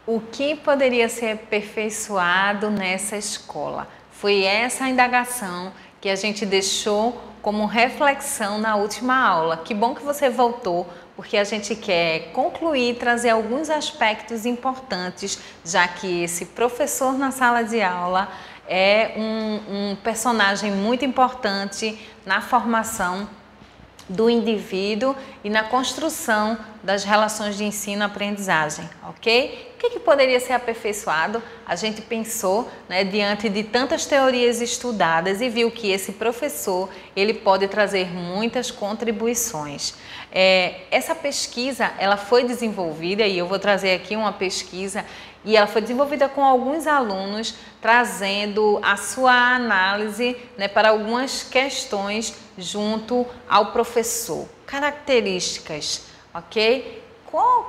O que poderia ser aperfeiçoado nessa escola? Foi essa a indagação que a gente deixou como reflexão na última aula. Que bom que você voltou, porque a gente quer concluir e trazer alguns aspectos importantes, já que esse professor na sala de aula é um personagem muito importante na formação do indivíduo e na construção das relações de ensino-aprendizagem, ok? O que poderia ser aperfeiçoado? A gente pensou, né, diante de tantas teorias estudadas e viu que esse professor, ele pode trazer muitas contribuições. Essa pesquisa, ela foi desenvolvida, e eu vou trazer aqui uma pesquisa, e ela foi desenvolvida com alguns alunos, trazendo a sua análise, né, para algumas questões junto ao professor. Características, ok?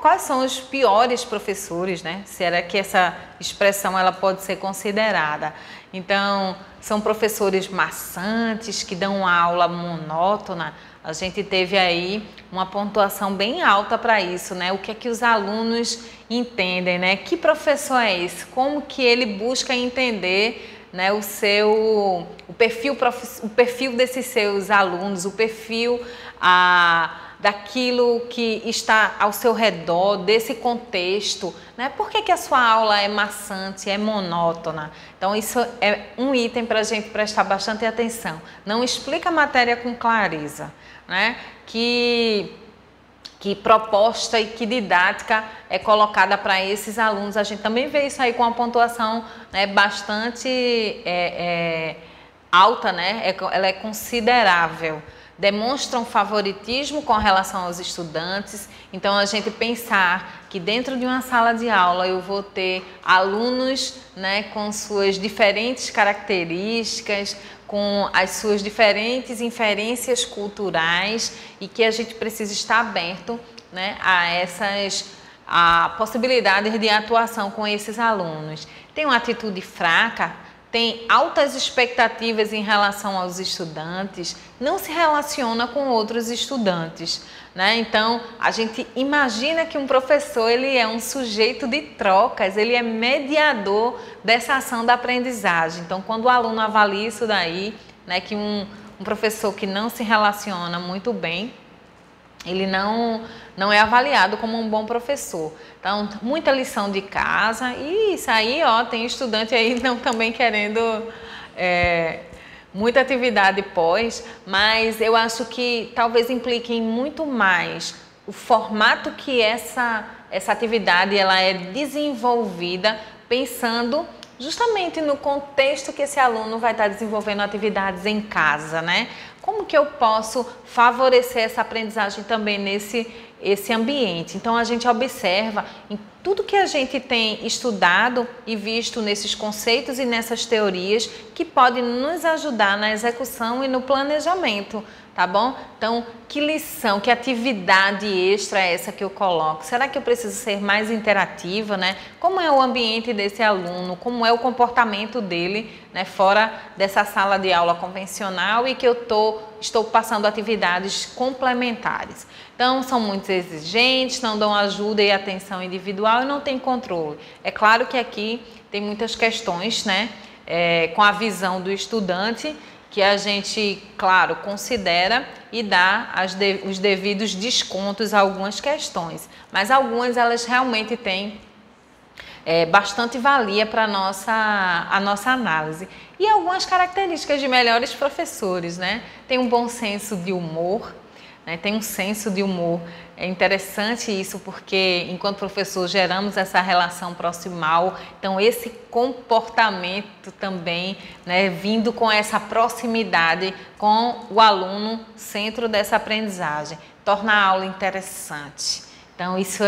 Quais são os piores professores, né? Será que essa expressão ela pode ser considerada? Então, são professores maçantes, que dão uma aula monótona. A gente teve aí uma pontuação bem alta para isso, né? O que é que os alunos entendem, né? Que professor é esse? Como que ele busca entender, né, o perfil desses seus alunos, o perfil daquilo que está ao seu redor, desse contexto, né? Por que a sua aula é maçante, é monótona? Então, isso é um item para a gente prestar bastante atenção. Não explica a matéria com clareza, né? Que proposta e que didática é colocada para esses alunos. A gente também vê isso aí com uma pontuação, né, bastante alta, né? Ela é considerável. Demonstram favoritismo com relação aos estudantes. Então, a gente pensar que dentro de uma sala de aula eu vou ter alunos, né, com suas diferentes características, com as suas diferentes inferências culturais, e que a gente precisa estar aberto, né, a possibilidades de atuação com esses alunos. Tem uma atitude fraca, tem altas expectativas em relação aos estudantes, não se relaciona com outros estudantes, né? Então, a gente imagina que um professor, ele é um sujeito de trocas, ele é mediador dessa ação da aprendizagem. Então, quando o aluno avalia isso daí, né, que um professor que não se relaciona muito bem, ele não é avaliado como um bom professor. Então, muita lição de casa, e isso aí, ó, tem estudante aí não também querendo muita atividade pós, mas eu acho que talvez implique em muito mais o formato que essa atividade ela é desenvolvida, pensando justamente no contexto que esse aluno vai estar desenvolvendo atividades em casa, né? Como que eu posso favorecer essa aprendizagem também nesse ambiente? Então, a gente observa em tudo que a gente tem estudado e visto nesses conceitos e nessas teorias que pode nos ajudar na execução e no planejamento, tá bom? Então, que lição, que atividade extra é essa que eu coloco? Será que eu preciso ser mais interativa, né? Como é o ambiente desse aluno? Como é o comportamento dele, né, fora dessa sala de aula convencional, e que eu estou passando atividades complementares? Então, são muito exigentes, não dão ajuda e atenção individual e não tem controle. É claro que aqui tem muitas questões, né, com a visão do estudante, que a gente, claro, considera e dá os devidos descontos a algumas questões. Mas algumas, elas realmente têm bastante valia para a nossa análise. E algumas características de melhores professores, né? Tem um bom senso de humor, né? Tem um senso de humor. É interessante isso, porque enquanto professor geramos essa relação proximal, então esse comportamento também, né, vindo com essa proximidade com o aluno, centro dessa aprendizagem, torna a aula interessante. Então isso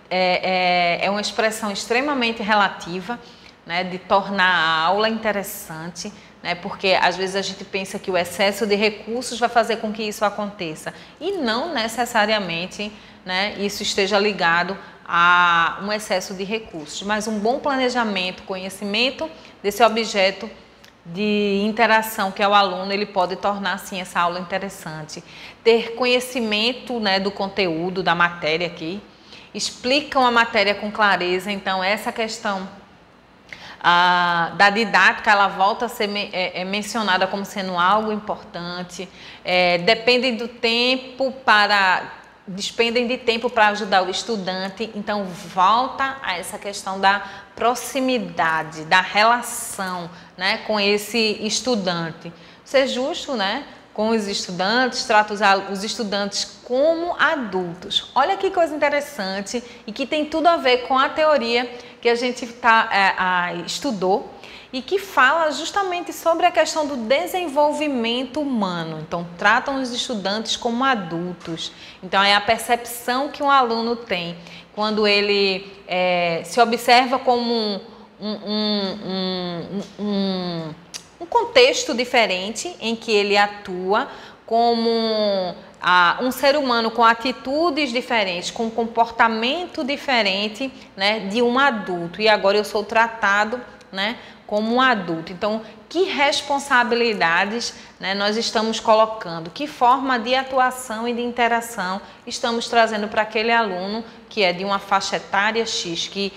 é uma expressão extremamente relativa, né, de tornar a aula interessante, né, porque às vezes a gente pensa que o excesso de recursos vai fazer com que isso aconteça, e não necessariamente, né, isso esteja ligado a um excesso de recursos, mas um bom planejamento, conhecimento desse objeto de interação que é o aluno, ele pode tornar sim essa aula interessante. Ter conhecimento, né, do conteúdo da matéria aqui. explicam a matéria com clareza. Então, essa questão da didática, ela volta a ser mencionada como sendo algo importante. Despendem de tempo para ajudar o estudante. Então, volta a essa questão da proximidade, da relação, né, com esse estudante. Ser justo, né, com os estudantes, trata os estudantes como adultos. Olha que coisa interessante e que tem tudo a ver com a teoria que a gente estudou e que fala justamente sobre a questão do desenvolvimento humano. Então, tratam os estudantes como adultos. Então, é a percepção que um aluno tem quando ele se observa como um contexto diferente em que ele atua, como um ser humano com atitudes diferentes, com comportamento diferente, né, de um adulto. E agora eu sou tratado, né, como um adulto. Então, que responsabilidades, né, nós estamos colocando? Que forma de atuação e de interação estamos trazendo para aquele aluno que é de uma faixa etária X, que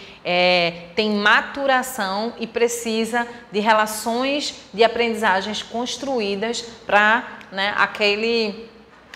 tem maturação e precisa de relações de aprendizagens construídas para, né,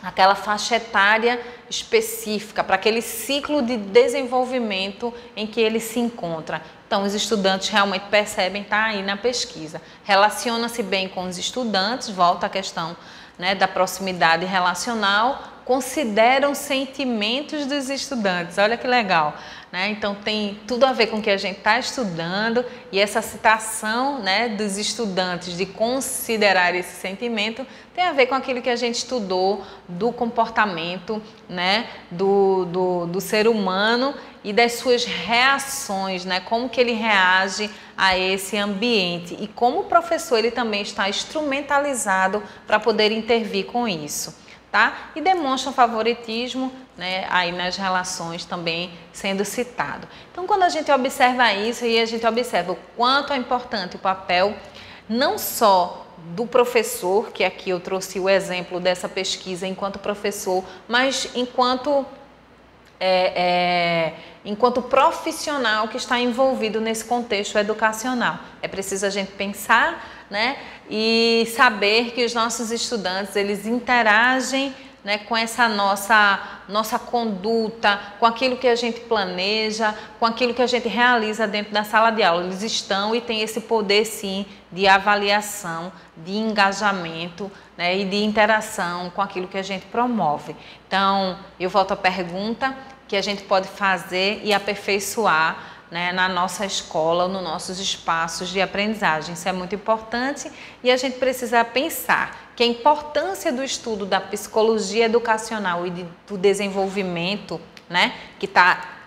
aquela faixa etária específica, para aquele ciclo de desenvolvimento em que ele se encontra. Então, os estudantes realmente percebem, está aí na pesquisa. Relaciona-se bem com os estudantes, volta à questão, né, da proximidade relacional, consideram sentimentos dos estudantes. Olha que legal, né? Então, tem tudo a ver com o que a gente está estudando e essa citação, né, dos estudantes de considerar esse sentimento tem a ver com aquilo que a gente estudou do comportamento, né, do ser humano e das suas reações, né, como que ele reage a esse ambiente e como o professor ele também está instrumentalizado para poder intervir com isso. Tá? E demonstra um favoritismo, né, aí nas relações também sendo citado. Então, quando a gente observa isso e a gente observa o quanto é importante o papel não só do professor, que aqui eu trouxe o exemplo dessa pesquisa enquanto professor, mas enquanto profissional que está envolvido nesse contexto educacional. É preciso a gente pensar, né, e saber que os nossos estudantes, eles interagem, né, com essa nossa conduta, com aquilo que a gente planeja, com aquilo que a gente realiza dentro da sala de aula. Eles estão e têm esse poder, sim, de avaliação, de engajamento, né, e de interação com aquilo que a gente promove. Então, eu volto à pergunta que a gente pode fazer e aperfeiçoar, né, na nossa escola, nos nossos espaços de aprendizagem. Isso é muito importante e a gente precisa pensar que a importância do estudo da psicologia educacional e do desenvolvimento, né, que está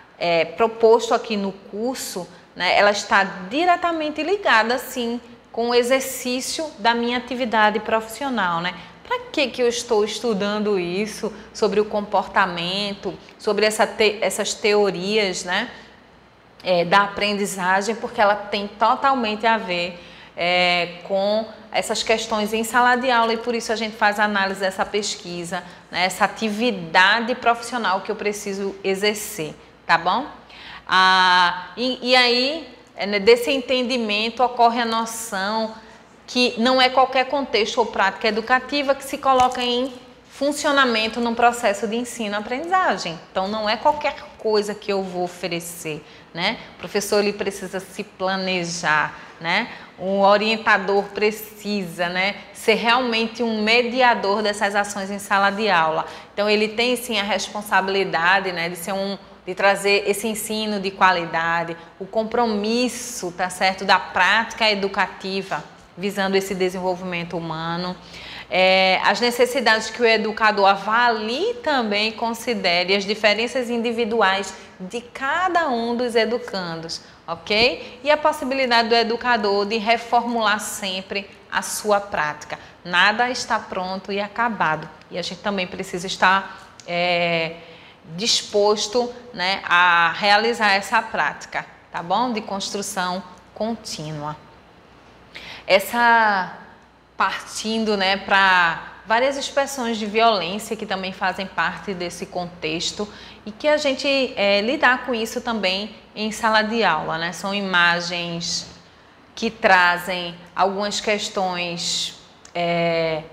proposto aqui no curso, né, ela está diretamente ligada, sim, com o exercício da minha atividade profissional, né? Para que eu estou estudando isso, sobre o comportamento, sobre essas teorias, né, da aprendizagem, porque ela tem totalmente a ver com essas questões em sala de aula e por isso a gente faz a análise dessa pesquisa, né, essa atividade profissional que eu preciso exercer, tá bom? E aí, desse entendimento, ocorre a noção que não é qualquer contexto ou prática educativa que se coloca em funcionamento num processo de ensino-aprendizagem. Então, não é qualquer coisa que eu vou oferecer, né? O professor ele precisa se planejar, né? O orientador precisa, né, ser realmente um mediador dessas ações em sala de aula. Então, ele tem sim a responsabilidade, né, de trazer esse ensino de qualidade, o compromisso, tá certo, da prática educativa, visando esse desenvolvimento humano. As necessidades que o educador avalie também e considere as diferenças individuais de cada um dos educandos, ok? E a possibilidade do educador de reformular sempre a sua prática. Nada está pronto e acabado. E a gente também precisa estar disposto, né, a realizar essa prática, tá bom? De construção contínua. Partindo, né, para várias expressões de violência que também fazem parte desse contexto e que a gente lidar com isso também em sala de aula, né? São imagens que trazem algumas questões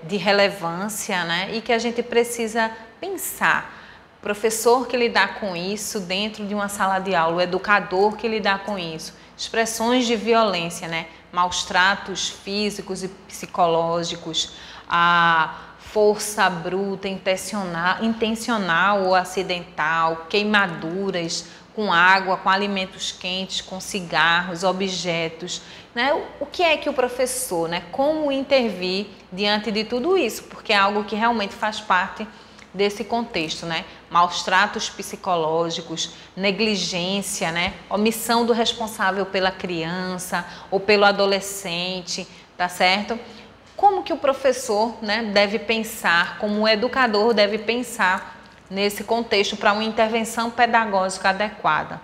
de relevância, né? E que a gente precisa pensar. O professor que lidar com isso dentro de uma sala de aula, o educador que lidar com isso, expressões de violência, né? Maus tratos físicos e psicológicos, a força bruta, intencional ou acidental, queimaduras com água, com alimentos quentes, com cigarros, objetos, né? O que é que o professor, né? Como intervir diante de tudo isso? Porque é algo que realmente faz parte desse contexto, né? Maus tratos psicológicos, negligência, né? Omissão do responsável pela criança ou pelo adolescente, tá certo? Como que o professor, né, deve pensar, como o educador deve pensar nesse contexto para uma intervenção pedagógica adequada?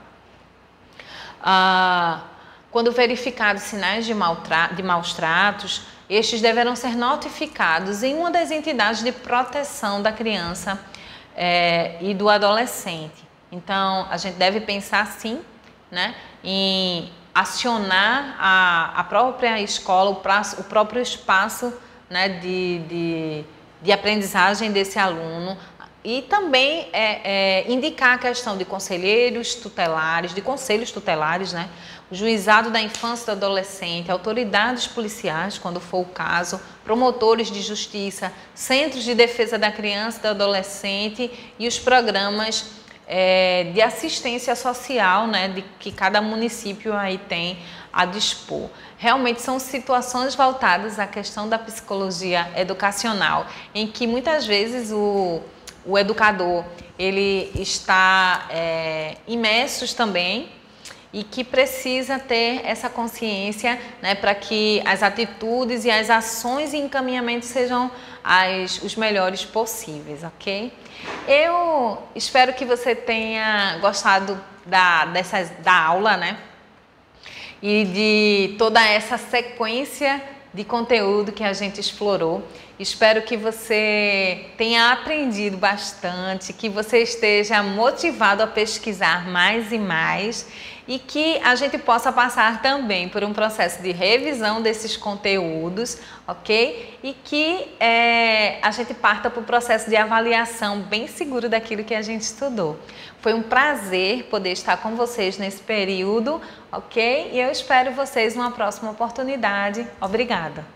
Quando verificados sinais de maus tratos, estes deverão ser notificados em uma das entidades de proteção da criança e do adolescente. Então, a gente deve pensar, sim, né, em acionar a própria escola, o próprio espaço, né, de aprendizagem desse aluno e também indicar a questão de conselheiros tutelares, de conselhos tutelares, né, o juizado da infância e do adolescente, autoridades policiais, quando for o caso, promotores de justiça, centros de defesa da criança e do adolescente e os programas de assistência social, né, que cada município aí tem a dispor. Realmente são situações voltadas à questão da psicologia educacional, em que muitas vezes o educador ele está imerso também e que precisa ter essa consciência, né, para que as atitudes e as ações e encaminhamentos sejam os melhores possíveis, ok? Eu espero que você tenha gostado da aula, né? E de toda essa sequência de conteúdo que a gente explorou. Espero que você tenha aprendido bastante, que você esteja motivado a pesquisar mais e mais e que a gente possa passar também por um processo de revisão desses conteúdos, ok? E que a gente parta para o processo de avaliação bem seguro daquilo que a gente estudou. Foi um prazer poder estar com vocês nesse período, ok? E eu espero vocês numa próxima oportunidade. Obrigada!